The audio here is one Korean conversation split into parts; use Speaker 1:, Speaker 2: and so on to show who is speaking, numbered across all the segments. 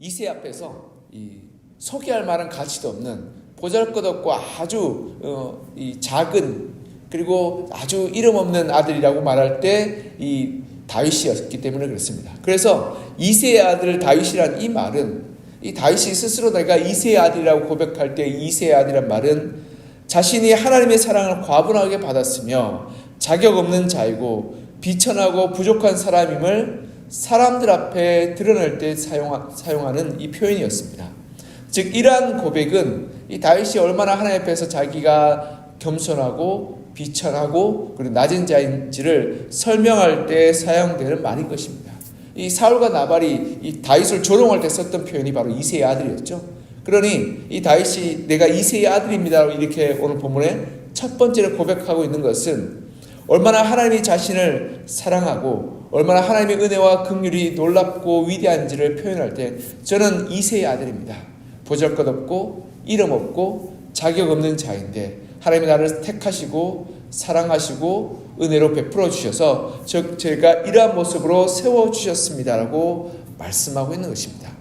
Speaker 1: 이세 앞에서 소개할 만한 가치도 없는 보잘것없고 아주 작은 그리고 아주 이름 없는 아들이라고 말할 때 이 다윗이었기 때문에 그렇습니다. 그래서 이세의 아들 다윗이란 이 말은 이 다윗이 스스로 내가 이세의 아들이라고 고백할 때 이세의 아들이란 말은 자신이 하나님의 사랑을 과분하게 받았으며 자격 없는 자이고 비천하고 부족한 사람임을 사람들 앞에 드러낼 때 사용하는 이 표현이었습니다. 즉 이러한 고백은 이 다윗이 얼마나 하나님 앞에서 자기가 겸손하고 비천하고 그리고 낮은 자인지를 설명할 때 사용되는 말인 것입니다. 이 사울과 나발이 이 다윗을 조롱할 때 썼던 표현이 바로 이세의 아들이었죠. 그러니 이 다윗이 내가 이세의 아들입니다 이렇게 오늘 본문에 첫 번째로 고백하고 있는 것은 얼마나 하나님이 자신을 사랑하고 얼마나 하나님의 은혜와 긍휼이 놀랍고 위대한지를 표현할 때 저는 이세의 아들입니다. 보잘것없고 이름 없고 자격 없는 자인데 하나님이 나를 택하시고 사랑하시고 은혜로 베풀어 주셔서 제가 이러한 모습으로 세워주셨습니다라고 말씀하고 있는 것입니다.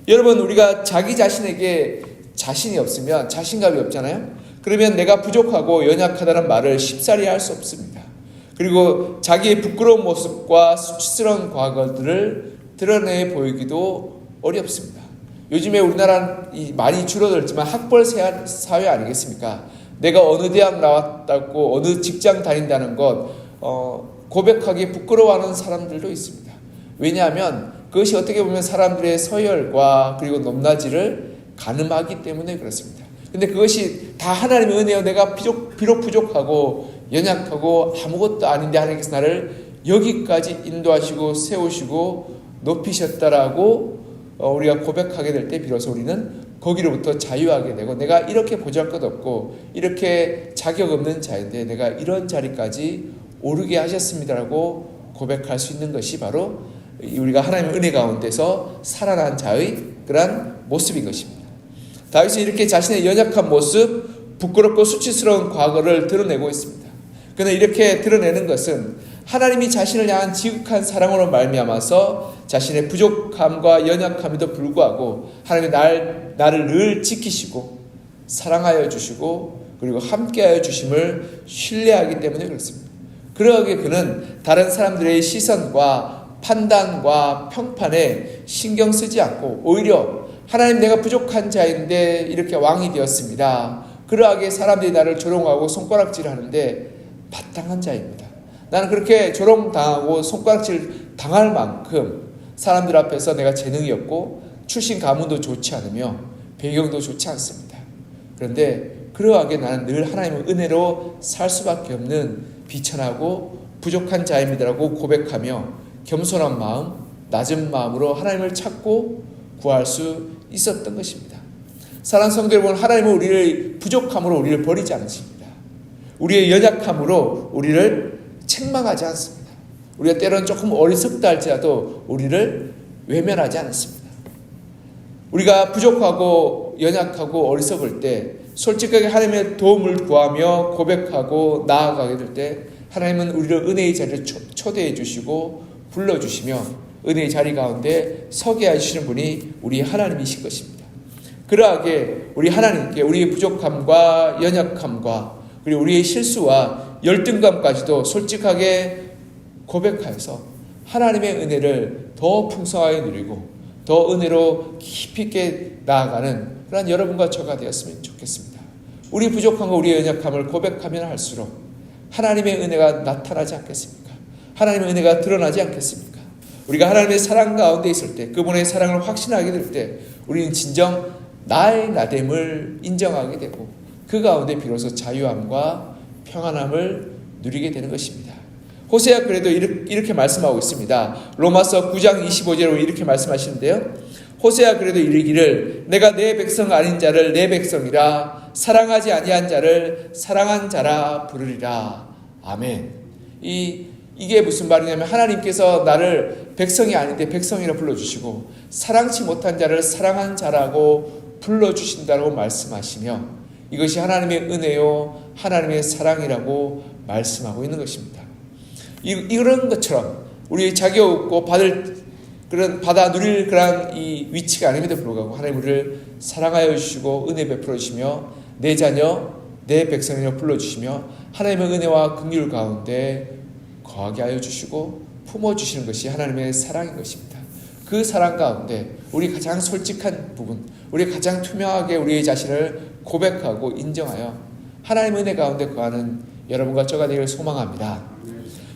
Speaker 1: 여러분 우리가 자기 자신에게 자신이 없으면 자신감이 없잖아요. 그러면 내가 부족하고 연약하다는 말을 쉽사리 할 수 없습니다. 그리고 자기의 부끄러운 모습과 수치스러운 과거들을 드러내 보이기도 어렵습니다. 요즘에 우리나라는 많이 줄어들었지만 학벌 사회 아니겠습니까? 내가 어느 대학 나왔다고 어느 직장 다닌다는 것 고백하기 부끄러워하는 사람들도 있습니다. 왜냐하면 그것이 어떻게 보면 사람들의 서열과 그리고 높낮이를 가늠하기 때문에 그렇습니다. 근데 그것이 다 하나님의 은혜요. 내가 비록 부족하고 연약하고 아무것도 아닌데 하나님께서 나를 여기까지 인도하시고 세우시고 높이셨다라고 우리가 고백하게 될 때 비로소 우리는 거기로부터 자유하게 되고 내가 이렇게 보잘것없고 이렇게 자격 없는 자인데 내가 이런 자리까지 오르게 하셨습니다라고 고백할 수 있는 것이 바로 우리가 하나님의 은혜 가운데서 살아난 자의 그러한 모습인 것입니다. 다윗은 이렇게 자신의 연약한 모습, 부끄럽고 수치스러운 과거를 드러내고 있습니다. 그러나 이렇게 드러내는 것은 하나님이 자신을 향한 지극한 사랑으로 말미암아서 자신의 부족함과 연약함에도 불구하고 하나님이 나를 늘 지키시고 사랑하여 주시고 그리고 함께하여 주심을 신뢰하기 때문에 그렇습니다. 그러하게 그는 다른 사람들의 시선과 판단과 평판에 신경 쓰지 않고 오히려 하나님 내가 부족한 자인데 이렇게 왕이 되었습니다. 그러하게 사람들이 나를 조롱하고 손가락질하는데 마땅한 자입니다. 나는 그렇게 조롱당하고 손가락질 당할 만큼 사람들 앞에서 내가 재능이 없고 출신 가문도 좋지 않으며 배경도 좋지 않습니다. 그런데 그러하게 나는 늘 하나님의 은혜로 살 수밖에 없는 비천하고 부족한 자입니다라고 고백하며 겸손한 마음, 낮은 마음으로 하나님을 찾고 구할 수 있었던 것입니다. 사랑하는 성도 여러분, 하나님은 우리를 부족함으로 우리를 버리지 않으십니다. 우리의 연약함으로 우리를 책망하지 않습니다. 우리가 때로는 조금 어리석다 할지라도 우리를 외면하지 않습니다. 우리가 부족하고 연약하고 어리석을 때 솔직하게 하나님의 도움을 구하며 고백하고 나아가게 될 때 하나님은 우리를 은혜의 자리에 초대해 주시고 불러주시며 은혜의 자리 가운데 서게 하시는 분이 우리 하나님이신 것입니다. 그러하게 우리 하나님께 우리의 부족함과 연약함과 그리고 우리의 실수와 열등감까지도 솔직하게 고백하여서 하나님의 은혜를 더 풍성하게 누리고 더 은혜로 깊이 있게 나아가는 그런 여러분과 저가 되었으면 좋겠습니다. 우리 부족함과 우리의 연약함을 고백하면 할수록 하나님의 은혜가 나타나지 않겠습니까? 하나님의 은혜가 드러나지 않겠습니까? 우리가 하나님의 사랑 가운데 있을 때 그분의 사랑을 확신하게 될 때 우리는 진정 나의 나됨을 인정하게 되고 그 가운데 비로소 자유함과 평안함을 누리게 되는 것입니다. 호세아 그래도 이렇게 말씀하고 있습니다. 로마서 9장 25절로 이렇게 말씀하시는데요. 호세아 그래도 이르기를 내가 내 백성 아닌 자를 내 백성이라 사랑하지 아니한 자를 사랑한 자라 부르리라. 아멘. 이게 무슨 말이냐면 하나님께서 나를 백성이 아닌데 백성이라 불러주시고 사랑치 못한 자를 사랑한 자라고 불러주신다고 말씀하시며 이것이 하나님의 은혜요 하나님의 사랑이라고 말씀하고 있는 것입니다. 이런 것처럼 우리 자격 없고 받을 그런 받아 누릴 그런 이 위치가 아님에도 불구하고 하나님 우리를 사랑하여 주시고 은혜 베풀어 주시며 내 자녀 내 백성이여 불러주시며 하나님의 은혜와 긍휼 가운데 거하게 하여 주시고 품어주시는 것이 하나님의 사랑인 것입니다. 그 사랑 가운데 우리 가장 솔직한 부분, 우리 가장 투명하게 우리의 자신을 고백하고 인정하여 하나님의 은혜 가운데 거하는 여러분과 저가 되기를 소망합니다.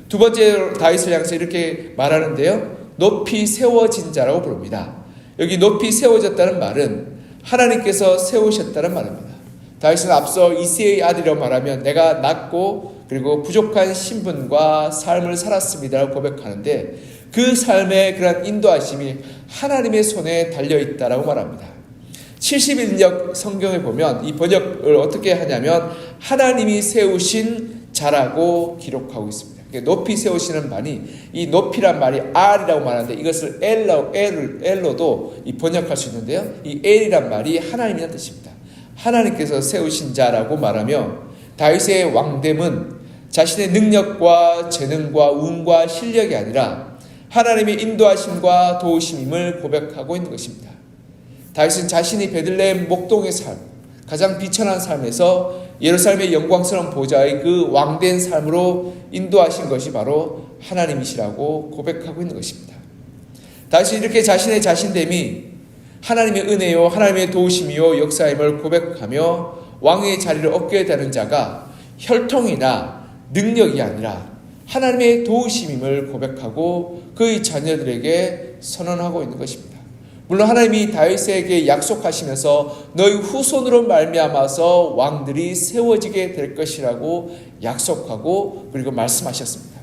Speaker 1: 두 번째로 다윗을 향해서 이렇게 말하는데요, 높이 세워진 자라고 부릅니다. 여기 높이 세워졌다는 말은 하나님께서 세우셨다는 말입니다. 다윗은 앞서 이새의 아들이라고 말하면 내가 낮고 그리고 부족한 신분과 삶을 살았습니다라고 고백하는데 그 삶의 그런 인도하심이 하나님의 손에 달려있다라고 말합니다. 70인역 성경에 보면 이 번역을 어떻게 하냐면 하나님이 세우신 자라고 기록하고 있습니다. 높이 세우시는 말이 이 높이란 말이 R이라고 말하는데 이것을 L로도 번역할 수 있는데요. 이 L이란 말이 하나님이라는 뜻입니다. 하나님께서 세우신 자라고 말하며 다윗의 왕됨은 자신의 능력과 재능과 운과 실력이 아니라 하나님의 인도하심과 도우심임을 고백하고 있는 것입니다. 다윗은 자신이 베들레헴 목동의 삶, 가장 비천한 삶에서 예루살렘의 영광스러운 보좌의 그 왕된 삶으로 인도하신 것이 바로 하나님이시라고 고백하고 있는 것입니다. 다윗은 이렇게 자신의 자신됨이 하나님의 은혜요 하나님의 도우심이요 역사임을 고백하며 왕의 자리를 얻게 되는 자가 혈통이나 능력이 아니라 하나님의 도우심임을 고백하고 그의 자녀들에게 선언하고 있는 것입니다. 물론 하나님이 다윗에게 약속하시면서 너희 후손으로 말미암아서 왕들이 세워지게 될 것이라고 약속하고 그리고 말씀하셨습니다.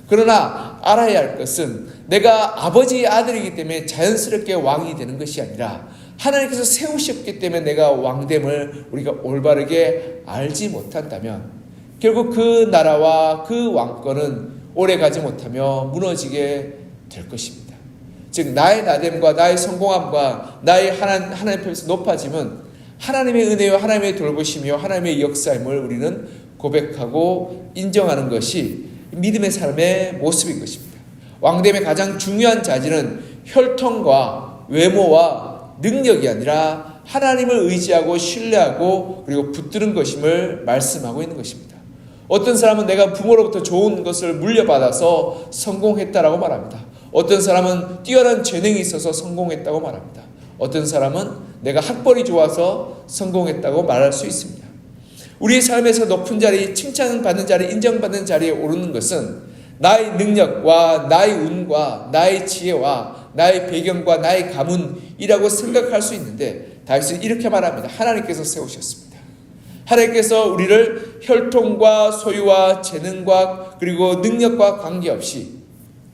Speaker 1: 그러나 알아야 할 것은 내가 아버지의 아들이기 때문에 자연스럽게 왕이 되는 것이 아니라 하나님께서 세우셨기 때문에 내가 왕됨을 우리가 올바르게 알지 못한다면 결국 그 나라와 그 왕권은 오래가지 못하며 무너지게 될 것입니다. 즉 나의 나됨과 나의 성공함과 나의 하나님 앞에서 높아짐은 하나님의 은혜와 하나님의 돌보심이요 하나님의 역사임을 우리는 고백하고 인정하는 것이 믿음의 삶의 모습인 것입니다. 왕됨의 가장 중요한 자질은 혈통과 외모와 능력이 아니라 하나님을 의지하고 신뢰하고 그리고 붙드는 것임을 말씀하고 있는 것입니다. 어떤 사람은 내가 부모로부터 좋은 것을 물려받아서 성공했다라고 말합니다. 어떤 사람은 뛰어난 재능이 있어서 성공했다고 말합니다. 어떤 사람은 내가 학벌이 좋아서 성공했다고 말할 수 있습니다. 우리의 삶에서 높은 자리, 칭찬받는 자리, 인정받는 자리에 오르는 것은 나의 능력과 나의 운과 나의 지혜와 나의 배경과 나의 가문이라고 생각할 수 있는데 다윗은 이렇게 말합니다. 하나님께서 세우셨습니다. 하나님께서 우리를 혈통과 소유와 재능과 그리고 능력과 관계없이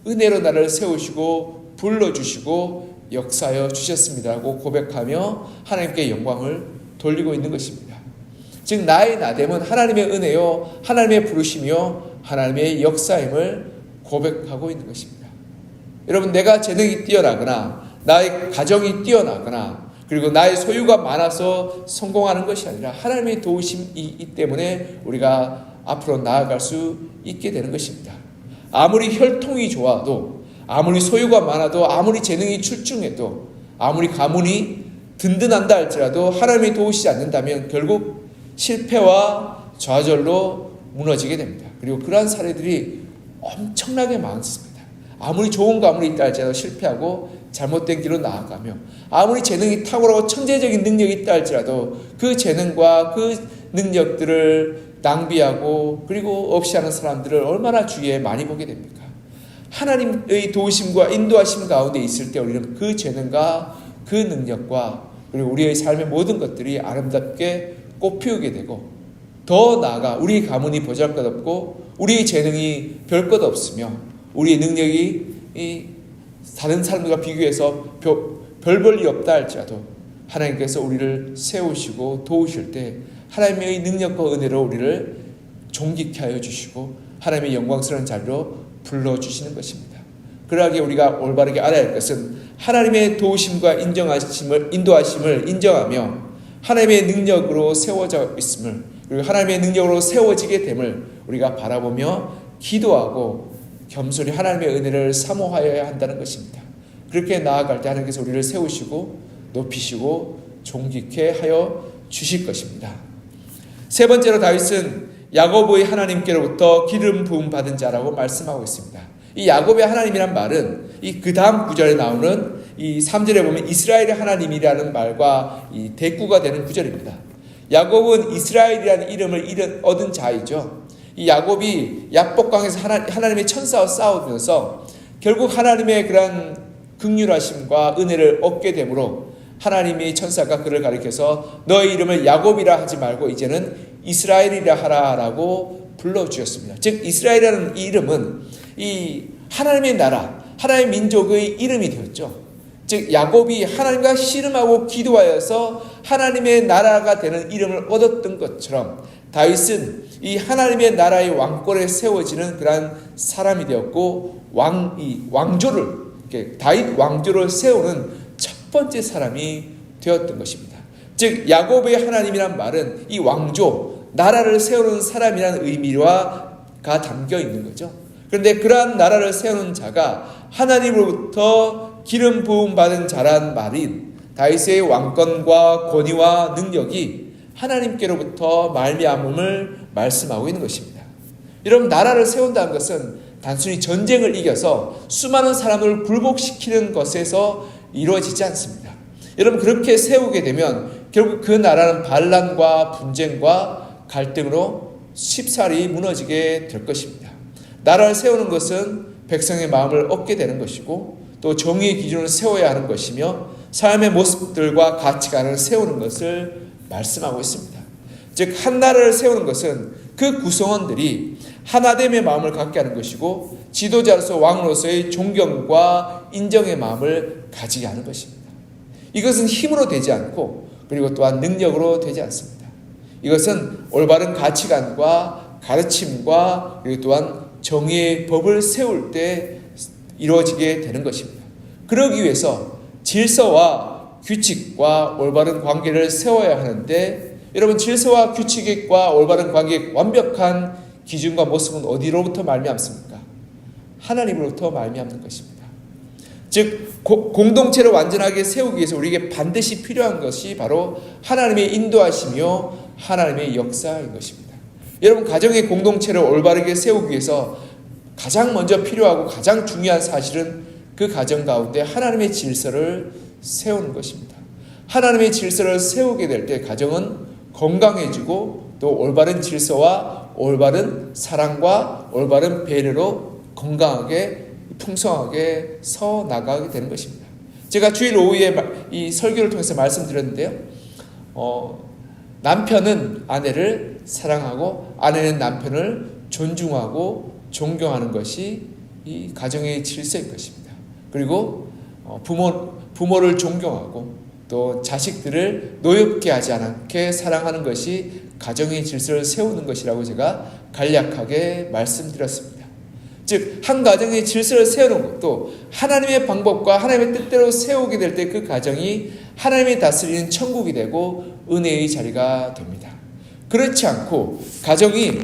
Speaker 1: 은혜로 나를 세우시고 불러주시고 역사하여 주셨습니다라고 고백하며 하나님께 영광을 돌리고 있는 것입니다. 즉 나의 나됨은 하나님의 은혜요 하나님의 부르심이요 하나님의 역사임을 고백하고 있는 것입니다. 여러분 내가 재능이 뛰어나거나 나의 가정이 뛰어나거나 그리고 나의 소유가 많아서 성공하는 것이 아니라 하나님의 도우심이기 때문에 우리가 앞으로 나아갈 수 있게 되는 것입니다. 아무리 혈통이 좋아도 아무리 소유가 많아도 아무리 재능이 출중해도 아무리 가문이 든든한다 할지라도 하나님이 도우시지 않는다면 결국 실패와 좌절로 무너지게 됩니다. 그리고 그러한 사례들이 엄청나게 많습니다. 아무리 좋은 가문이 있다 할지라도 실패하고 잘못된 길로 나아가며 아무리 재능이 탁월하고 천재적인 능력이 있다 할지라도 그 재능과 그 능력들을 낭비하고 그리고 없이 하는 사람들을 얼마나 주위에 많이 보게 됩니까? 하나님의 도우심과 인도하심 가운데 있을 때 우리는 그 재능과 그 능력과 그리고 우리의 삶의 모든 것들이 아름답게 꽃피우게 되고 더 나아가 우리 가문이 보잘것없고 우리의 재능이 별것 없으며 우리의 능력이 다른 사람들과 비교해서 별 볼일 없다 할지라도 하나님께서 우리를 세우시고 도우실 때 하나님의 능력과 은혜로 우리를 존귀케 하여 주시고 하나님의 영광스러운 자리로 불러주시는 것입니다. 그러하기에 우리가 올바르게 알아야 할 것은 하나님의 도우심과 인도하심을 인정하며 하나님의 능력으로 세워져 있음을 그리고 하나님의 능력으로 세워지게 됨을 우리가 바라보며 기도하고 겸손히 하나님의 은혜를 사모하여야 한다는 것입니다. 그렇게 나아갈 때 하나님께서 우리를 세우시고 높이시고 존귀케 하여 주실 것입니다. 세 번째로 다윗은 야곱의 하나님께로부터 기름 부음 받은 자라고 말씀하고 있습니다. 이 야곱의 하나님이란 말은 이 그 다음 구절에 나오는 이 3절에 보면 이스라엘의 하나님이라는 말과 이 대꾸가 되는 구절입니다. 야곱은 이스라엘이라는 이름을 얻은 자이죠. 이 야곱이 야복강에서 하나님의 천사와 싸우면서 결국 하나님의 그런 긍휼하심과 은혜를 얻게 되므로 하나님의 천사가 그를 가리켜서 너의 이름을 야곱이라 하지 말고 이제는 이스라엘이라 하라라고 불러주었습니다. 즉 이스라엘이라는 이 이름은 이 하나님의 나라, 하나님의 민족의 이름이 되었죠. 즉 야곱이 하나님과 씨름하고 기도하여서 하나님의 나라가 되는 이름을 얻었던 것처럼 다윗은 이 하나님의 나라의 왕권에 세워지는 그러한 사람이 되었고 왕조를 다윗 왕조를 세우는 첫 번째 사람이 되었던 것입니다. 즉 야곱의 하나님이란 말은 이 왕조 나라를 세우는 사람이라는 의미가 담겨 있는 거죠. 그런데 그러한 나라를 세우는 자가 하나님으로부터 기름 부음 받은 자란 말인 다윗의 왕권과 권위와 능력이 하나님께로부터 말미암음을 말씀하고 있는 것입니다. 여러분 나라를 세운다는 것은 단순히 전쟁을 이겨서 수많은 사람을 굴복시키는 것에서 이루어지지 않습니다. 여러분 그렇게 세우게 되면 결국 그 나라는 반란과 분쟁과 갈등으로 쉽사리 무너지게 될 것입니다. 나라를 세우는 것은 백성의 마음을 얻게 되는 것이고 또 정의의 기준을 세워야 하는 것이며 삶의 모습들과 가치관을 세우는 것을 말씀하고 있습니다. 즉 한 나라를 세우는 것은 그 구성원들이 하나됨의 마음을 갖게 하는 것이고 지도자로서 왕으로서의 존경과 인정의 마음을 가지게 하는 것입니다. 이것은 힘으로 되지 않고 그리고 또한 능력으로 되지 않습니다. 이것은 올바른 가치관과 가르침과 그리고 또한 정의의 법을 세울 때 이루어지게 되는 것입니다. 그러기 위해서 질서와 규칙과 올바른 관계를 세워야 하는데 여러분 질서와 규칙과 올바른 관계의 완벽한 기준과 모습은 어디로부터 말미암습니까? 하나님으로부터 말미암는 것입니다. 즉 공동체를 완전하게 세우기 위해서 우리에게 반드시 필요한 것이 바로 하나님의 인도하심이요 하나님의 역사인 것입니다. 여러분 가정의 공동체를 올바르게 세우기 위해서 가장 먼저 필요하고 가장 중요한 사실은 그 가정 가운데 하나님의 질서를 세우는 것입니다. 하나님의 질서를 세우게 될 때 가정은 건강해지고 또 올바른 질서와 올바른 사랑과 올바른 배려로 건강하게 풍성하게 서 나가게 되는 것입니다. 제가 주일 오후에 이 설교를 통해서 말씀드렸는데요. 남편은 아내를 사랑하고 아내는 남편을 존중하고 존경하는 것이 이 가정의 질서인 것입니다. 그리고 부모를 존경하고 또 자식들을 노엽게 하지 않게 사랑하는 것이 가정의 질서를 세우는 것이라고 제가 간략하게 말씀드렸습니다. 즉 한 가정의 질서를 세우는 것도 하나님의 방법과 하나님의 뜻대로 세우게 될 때 그 가정이 하나님이 다스리는 천국이 되고 은혜의 자리가 됩니다. 그렇지 않고 가정이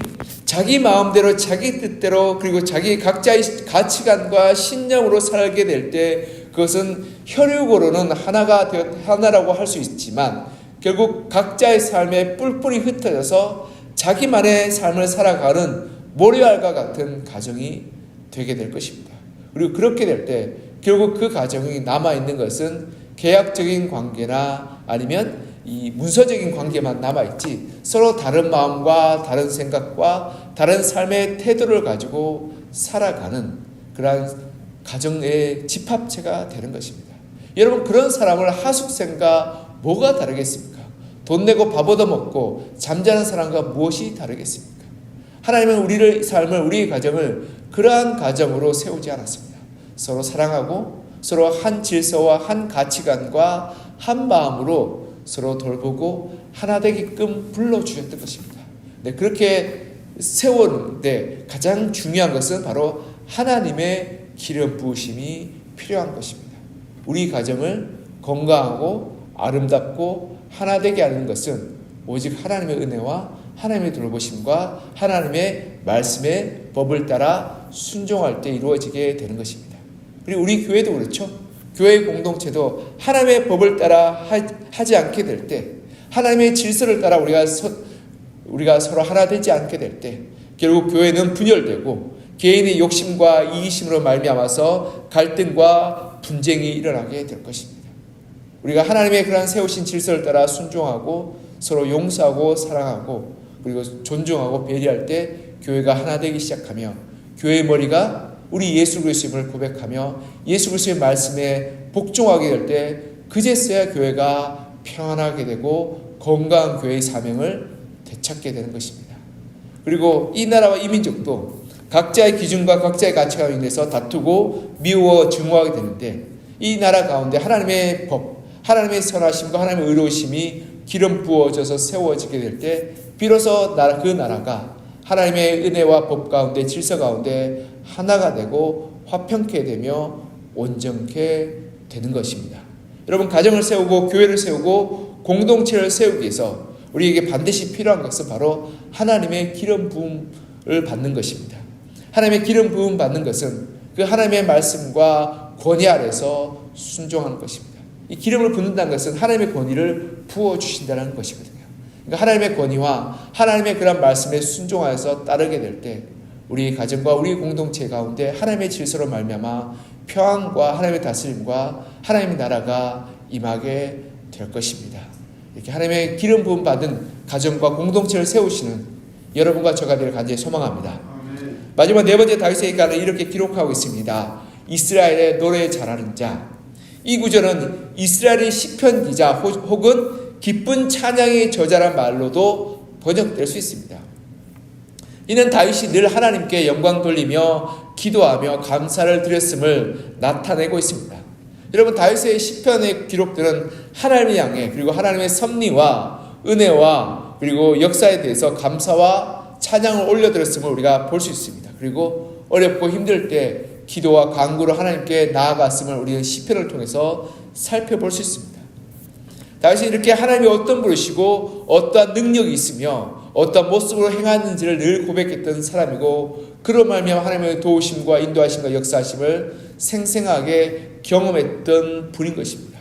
Speaker 1: 자기 마음대로 자기 뜻대로 그리고 자기 각자의 가치관과 신념으로 살게 될 때 그것은 혈육으로는 하나라고 할 수 있지만 결국 각자의 삶에 뿔뿔이 흩어져서 자기만의 삶을 살아가는 모래알과 같은 가정이 되게 될 것입니다. 그리고 그렇게 될 때 결국 그 가정이 남아있는 것은 계약적인 관계나 아니면 이 문서적인 관계만 남아있지 서로 다른 마음과 다른 생각과 다른 삶의 태도를 가지고 살아가는 그러한 가정의 집합체가 되는 것입니다. 여러분 그런 사람을 하숙생과 뭐가 다르겠습니까? 돈 내고 밥 얻어먹고 잠자는 사람과 무엇이 다르겠습니까? 하나님은 우리의 삶을 우리의 가정을 그러한 가정으로 세우지 않았습니다. 서로 사랑하고 서로 한 질서와 한 가치관과 한 마음으로 서로 돌보고 하나 되게끔 불러주셨던 것입니다. 네, 그렇게 세우는데 가장 중요한 것은 바로 하나님의 기름 부으심이 필요한 것입니다. 우리 가정을 건강하고 아름답고 하나 되게 하는 것은 오직 하나님의 은혜와 하나님의 돌보심과 하나님의 말씀의 법을 따라 순종할 때 이루어지게 되는 것입니다. 그리고 우리 교회도 그렇죠. 교회 공동체도 하나님의 법을 따라 하지 않게 될 때, 하나님의 질서를 따라 우리가 서로 하나 되지 않게 될 때, 결국 교회는 분열되고 개인의 욕심과 이기심으로 말미암아서 갈등과 분쟁이 일어나게 될 것입니다. 우리가 하나님의 그러한 세우신 질서를 따라 순종하고 서로 용서하고 사랑하고 그리고 존중하고 배려할 때 교회가 하나 되기 시작하며, 교회의 머리가 우리 예수 그리스도임을 고백하며 예수 그리스도의 말씀에 복종하게 될 때, 그제서야 교회가 평안하게 되고 건강한 교회의 사명을 되찾게 되는 것입니다. 그리고 이 나라와 이 민족도 각자의 기준과 각자의 가치관에 인해서 다투고 미워 증오하게 되는데, 이 나라 가운데 하나님의 법, 하나님의 선하심과 하나님의 의로우심이 기름 부어져서 세워지게 될 때, 비로소 그 나라가 하나님의 은혜와 법 가운데 질서 가운데 하나가 되고 화평케 되며 온전케 되는 것입니다. 여러분, 가정을 세우고 교회를 세우고 공동체를 세우기 위해서 우리에게 반드시 필요한 것은 바로 하나님의 기름 부음을 받는 것입니다. 하나님의 기름 부음 받는 것은 그 하나님의 말씀과 권위 아래서 순종하는 것입니다. 이 기름을 붓는다는 것은 하나님의 권위를 부어주신다는 것이거든요. 그러니까 하나님의 권위와 하나님의 그런 말씀에 순종하여서 따르게 될 때, 우리 가정과 우리 공동체 가운데 하나님의 질서로 말미암아 평안과 하나님의 다스림과 하나님의 나라가 임하게 될 것입니다. 이렇게 하나님의 기름 부음 받은 가정과 공동체를 세우시는 여러분과 저가 되기를 간절히 소망합니다. 마지막 네 번째 다윗의 가는 이렇게 기록하고 있습니다. 이스라엘의 노래 잘하는 자. 이 구절은 이스라엘의 시편 기자 혹은 기쁜 찬양의 저자란 말로도 번역될 수 있습니다. 이는 다윗이 늘 하나님께 영광 돌리며 기도하며 감사를 드렸음을 나타내고 있습니다. 여러분, 다윗의 시편의 기록들은 하나님을 향해, 그리고 하나님의 섭리와 은혜와 그리고 역사에 대해서 감사와 찬양을 올려드렸음을 우리가 볼 수 있습니다. 그리고 어렵고 힘들 때 기도와 간구로 하나님께 나아갔음을 우리는 시편을 통해서 살펴볼 수 있습니다. 다윗이 이렇게 하나님이 어떤 분이시고 어떠한 능력이 있으며 어떤 모습으로 행하는지를 늘 고백했던 사람이고, 그로 말미암아 하나님의 도우심과 인도하심과 역사하심을 생생하게 경험했던 분인 것입니다.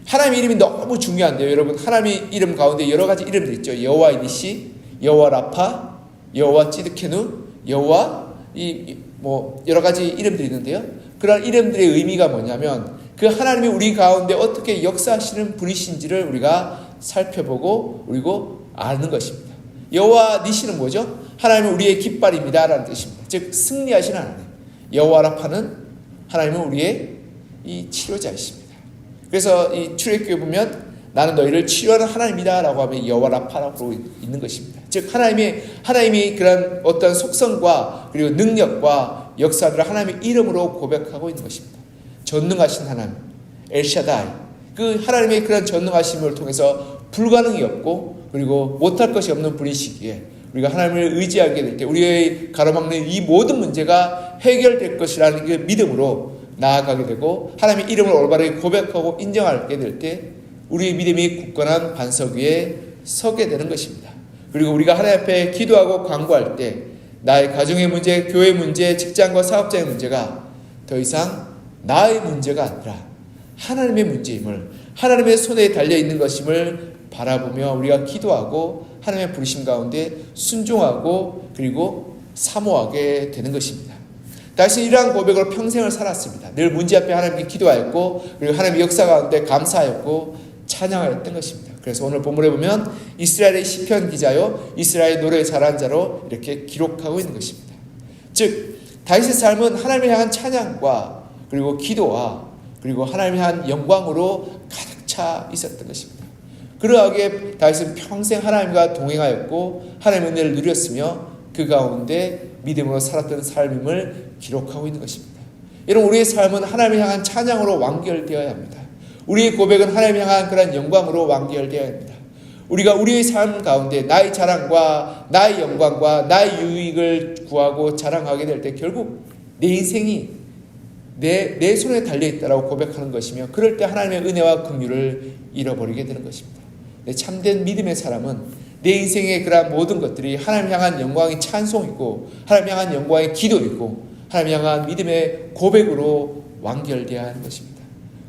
Speaker 1: 하나님의 이름이 너무 중요한데요. 여러분, 하나님의 이름 가운데 여러 가지 이름들이 있죠. 여호와 이니시, 여호와 라파, 여호와 찌드케누, 여호와 여러 가지 이름들이 있는데요. 그런 이름들의 의미가 뭐냐면, 그 하나님이 우리 가운데 어떻게 역사하시는 분이신지를 우리가 살펴보고 그리고 아는 것입니다. 여호와 니시는 뭐죠? 하나님은 우리의 깃발입니다 라는 뜻입니다. 즉 승리하시는 하나님. 여호와 라파는 하나님은 우리의 이 치료자이십니다. 그래서 이 출애굽기에 보면 나는 너희를 치료하는 하나님이다 라고 하면 여호와 라파라고 부르고 있는 것입니다. 즉 하나님이 그런 어떤 속성과 그리고 능력과 역사들을 하나님의 이름으로 고백하고 있는 것입니다. 전능하신 하나님, 엘샤다이, 그 하나님의 그런 전능하심을 통해서 불가능이 없고 그리고 못할 것이 없는 분이시기에 우리가 하나님을 의지하게 될 때 우리의 가로막는 이 모든 문제가 해결될 것이라는 그 믿음으로 나아가게 되고, 하나님의 이름을 올바르게 고백하고 인정하게 될 때 우리의 믿음이 굳건한 반석 위에 서게 되는 것입니다. 그리고 우리가 하나님 앞에 기도하고 간구할 때 나의 가정의 문제, 교회 문제, 직장과 사업자의 문제가 더 이상 나의 문제가 아니라 하나님의 문제임을, 하나님의 손에 달려있는 것임을 바라보며 우리가 기도하고 하나님의 부르심 가운데 순종하고 그리고 사모하게 되는 것입니다. 다시 이러한 고백으로 평생을 살았습니다. 늘 문제 앞에 하나님께 기도하였고 그리고 하나님의 역사 가운데 감사하였고 찬양하였던 것입니다. 그래서 오늘 본문에 보면 이스라엘의 시편 기자요 이스라엘 노래 잘한 자로 이렇게 기록하고 있는 것입니다. 즉 다윗의 삶은 하나님을 향한 찬양과 그리고 기도와 그리고 하나님을 향한 영광으로 가득 차 있었던 것입니다. 그러하게 다윗은 평생 하나님과 동행하였고 하나님의 은혜를 누렸으며 그 가운데 믿음으로 살았던 삶임을 기록하고 있는 것입니다. 여러분, 우리의 삶은 하나님을 향한 찬양으로 완결되어야 합니다. 우리의 고백은 하나님을 향한 그런 영광으로 완결되어야 합니다. 우리가 우리의 삶 가운데 나의 자랑과 나의 영광과 나의 유익을 구하고 자랑하게 될 때 결국 내 인생이 내 손에 달려있다라고 고백하는 것이며, 그럴 때 하나님의 은혜와 긍휼을 잃어버리게 되는 것입니다. 참된 믿음의 사람은 내 인생의 그러한 모든 것들이 하나님 향한 영광의 찬송이고 하나님 향한 영광의 기도이고 하나님 향한 믿음의 고백으로 완결되어야 하는 것입니다.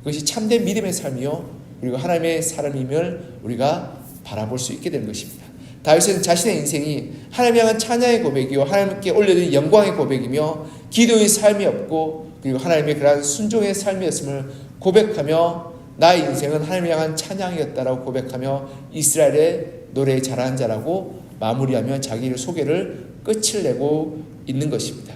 Speaker 1: 그것이 참된 믿음의 삶이요 그리고 하나님의 사람임을 우리가 바라볼 수 있게 되는 것입니다. 다윗은 자신의 인생이 하나님 향한 찬양의 고백이요 하나님께 올려드린 영광의 고백이며 기도의 삶이었고 그리고 하나님의 그러한 순종의 삶이었음을 고백하며 나의 인생은 하나님 향한 찬양이었다라고 고백하며 이스라엘의 노래에 잘하는 자라고 마무리하며 자기의 소개를 끝을 내고 있는 것입니다.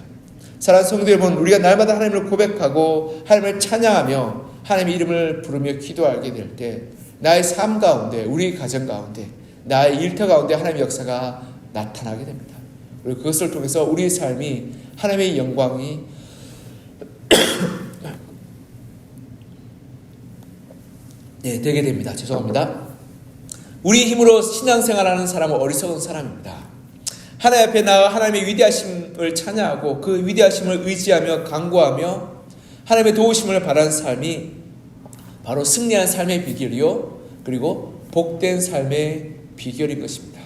Speaker 1: 사랑하는 성도 여러분, 우리가 날마다 하나님을 고백하고 하나님을 찬양하며 하나님의 이름을 부르며 기도하게 될 때 나의 삶 가운데, 우리 가정 가운데, 나의 일터 가운데 하나님의 역사가 나타나게 됩니다. 그리고 그것을 통해서 우리의 삶이 하나님의 영광이 되게 됩니다. 죄송합니다. 우리 힘으로 신앙생활하는 사람은 어리석은 사람입니다. 하나님 앞에 나아 하나님의 위대하심을 찬양하고 그 위대하심을 의지하며 간구하며 하나님의 도우심을 바라는 삶이 바로 승리한 삶의 비결이요 그리고 복된 삶의 비결인 것입니다.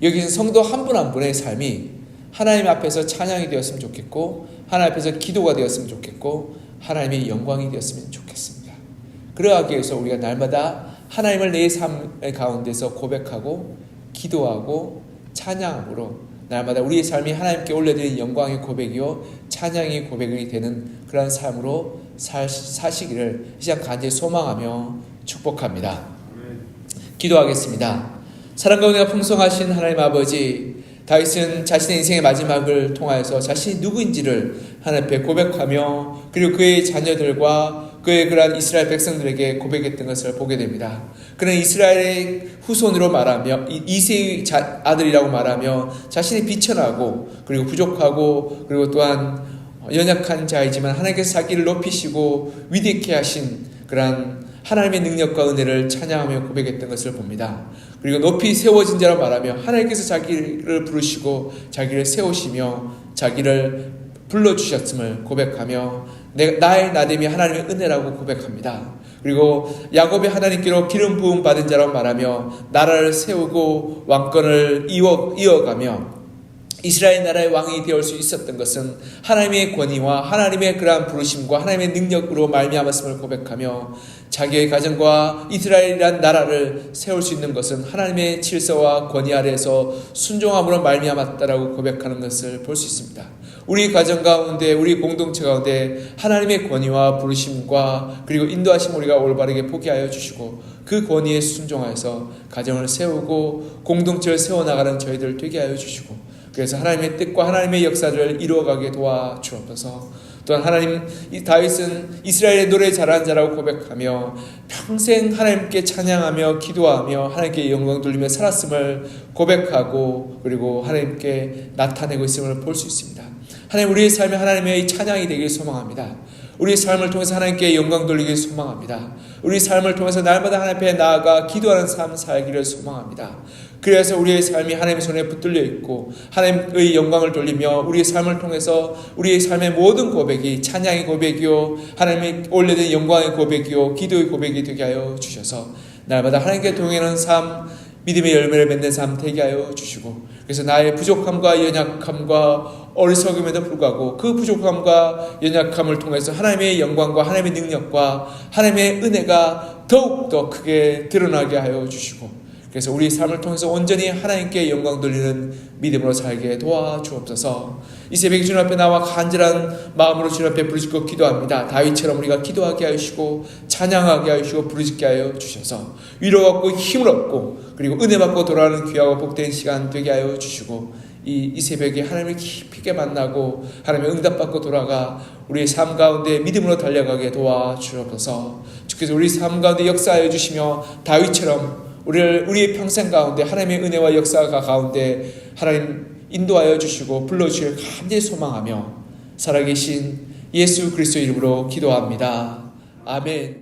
Speaker 1: 여기는 성도 한 분 한 분의 삶이 하나님 앞에서 찬양이 되었으면 좋겠고 하나님 앞에서 기도가 되었으면 좋겠고 하나님의 영광이 되었으면 좋겠습니다. 그러하기 위해서 우리가 날마다 하나님을 내 삶 가운데서 고백하고 기도하고 찬양함으로 날마다 우리의 삶이 하나님께 올려드린 영광의 고백이요 찬양의 고백이 되는 그런 삶으로 사시기를 이 시간 간절히 소망하며 축복합니다. 기도하겠습니다. 사랑과 은혜가 풍성하신 하나님 아버지, 다윗은 자신의 인생의 마지막을 통하여서 자신이 누구인지를 하나님 앞에 고백하며 그리고 그의 자녀들과 그의 그러한 이스라엘 백성들에게 고백했던 것을 보게 됩니다. 그는 이스라엘의 후손으로 말하며 이세의 아들이라고 말하며 자신이 비천하고 그리고 부족하고 그리고 또한 연약한 자이지만 하나님께서 자기를 높이시고 위대케 하신 그러한 하나님의 능력과 은혜를 찬양하며 고백했던 것을 봅니다. 그리고 높이 세워진 자로 말하며 하나님께서 자기를 부르시고 자기를 세우시며 자기를 불러주셨음을 고백하며 나의 나됨이 하나님의 은혜라고 고백합니다. 그리고 야곱의 하나님께로 기름 부음 받은 자라고 말하며 나라를 세우고 왕권을 이어가며 이스라엘 나라의 왕이 되어 수 있었던 것은 하나님의 권위와 하나님의 그러한 부르심과 하나님의 능력으로 말미암았음을 고백하며 자기의 가정과 이스라엘이란 나라를 세울 수 있는 것은 하나님의 질서와 권위 아래에서 순종함으로 말미암았다라고 고백하는 것을 볼 수 있습니다. 우리 가정 가운데 우리 공동체 가운데 하나님의 권위와 부르심과 그리고 인도하심 우리가 올바르게 보게 하여 주시고 그 권위에 순종하여서 가정을 세우고 공동체를 세워나가는 저희들 되게 하여 주시고 그래서 하나님의 뜻과 하나님의 역사를 이루어가게 도와주옵소서. 또한 다윗은 이스라엘의 노래 잘하는 자라고 고백하며 평생 하나님께 찬양하며 기도하며 하나님께 영광 돌리며 살았음을 고백하고 그리고 하나님께 나타내고 있음을 볼 수 있습니다. 하나님, 우리의 삶이 하나님의 찬양이 되길 소망합니다. 우리의 삶을 통해서 하나님께 영광 돌리길 소망합니다. 우리의 삶을 통해서 날마다 하나님 앞에 나아가 기도하는 삶 살기를 소망합니다. 그래서 우리의 삶이 하나님의 손에 붙들려 있고 하나님의 영광을 돌리며 우리의 삶을 통해서 우리의 삶의 모든 고백이 찬양의 고백이요 하나님의 올려진 영광의 고백이요 기도의 고백이 되게 하여 주셔서 날마다 하나님께 동행하는 삶, 믿음의 열매를 맺는 삶 되게 하여 주시고 그래서 나의 부족함과 연약함과 어리석음에도 불구하고 그 부족함과 연약함을 통해서 하나님의 영광과 하나님의 능력과 하나님의 은혜가 더욱더 크게 드러나게 하여 주시고 그래서 우리 삶을 통해서 온전히 하나님께 영광 돌리는 믿음으로 살게 도와주옵소서. 이 새벽에 주님 앞에 나와 간절한 마음으로 주님 앞에 부르짖고 기도합니다. 다윗처럼 우리가 기도하게 하시고 찬양하게 하시고 부르짖게 하여 주셔서 위로 얻고 힘을 얻고 그리고 은혜 받고 돌아가는 귀하고 복된 시간 되게 하여 주시고 이 새벽에 하나님을 깊이 있게 만나고 하나님의 응답받고 돌아가 우리의 삶 가운데 믿음으로 달려가게 도와주옵소서. 주께서 우리 삶 가운데 역사하여 주시며 다윗처럼 우리의 평생 가운데 하나님의 은혜와 역사가 가운데 하나님 인도하여 주시고 불러주실 간절히 소망하며 살아계신 예수 그리스도 이름으로 기도합니다. 아멘.